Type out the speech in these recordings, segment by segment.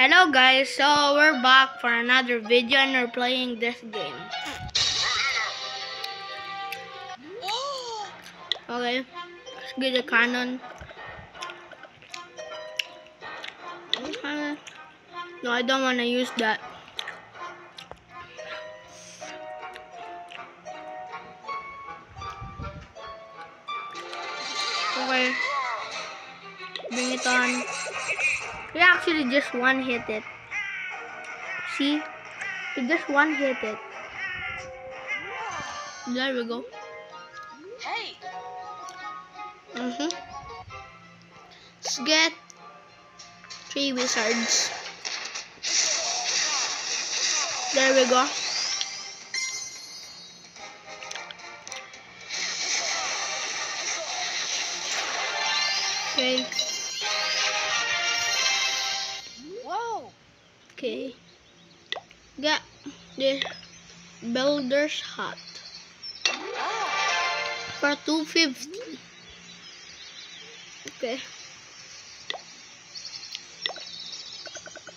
Hello guys, so we're back for another video and we're playing this game. Okay, let's get the cannon. Okay. No, I don't want to use that. Okay, bring it on. We actually just one hit it. See? We just one hit it. There we go. Hey! Let's get 3 wizards. There we go. Okay. Whoa! Okay. Got the builder's hut for 250. Okay.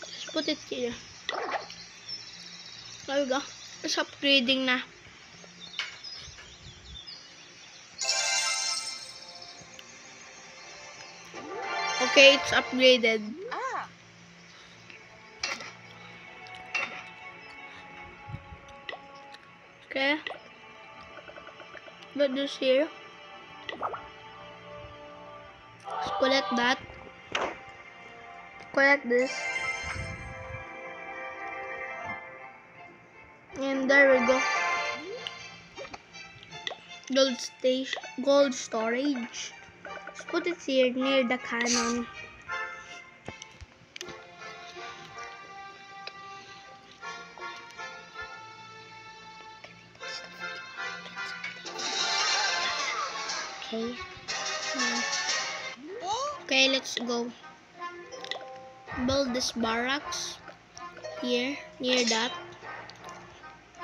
Let's put it here. There we go. It's upgrading na. Okay, it's upgraded. Okay. Put this here. Let's collect that. Collect this. And there we go. Gold storage. Let's put it here near the cannon. Okay. Okay, let's go. Build this barracks here near that.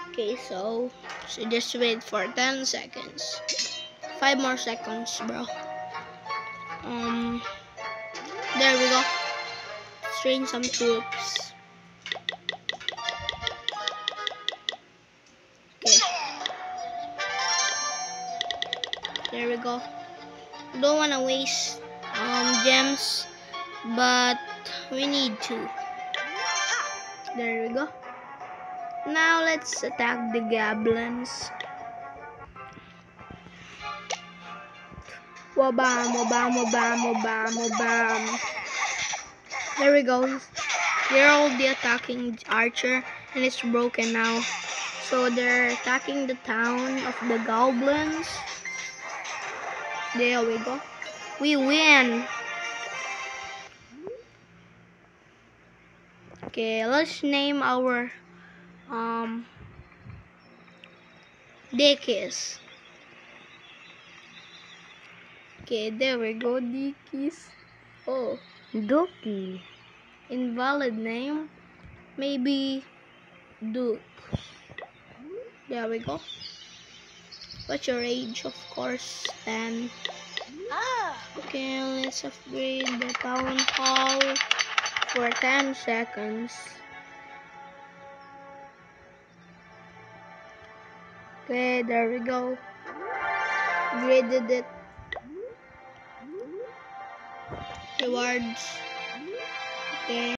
Okay, so just wait for 10 seconds. 5 more seconds, bro. There we go. Let's train some troops. Okay. There we go. Don't wanna waste gems, but we need to. There we go. Now let's attack the goblins. Wabam, wabam, wabam, wabam, wabam. There we go. They're already attacking Archer, and it's broken now. So they're attacking the town of the goblins. There we go. We win. Okay, let's name our Dickies. Okay, there we go, Dickies. Oh, Dookie. Invalid name. Maybe Duke. There we go. What's your age? Of course, 10. Okay, let's upgrade the town hall for 10 seconds. Okay, there we go. Graded it. Rewards. Okay.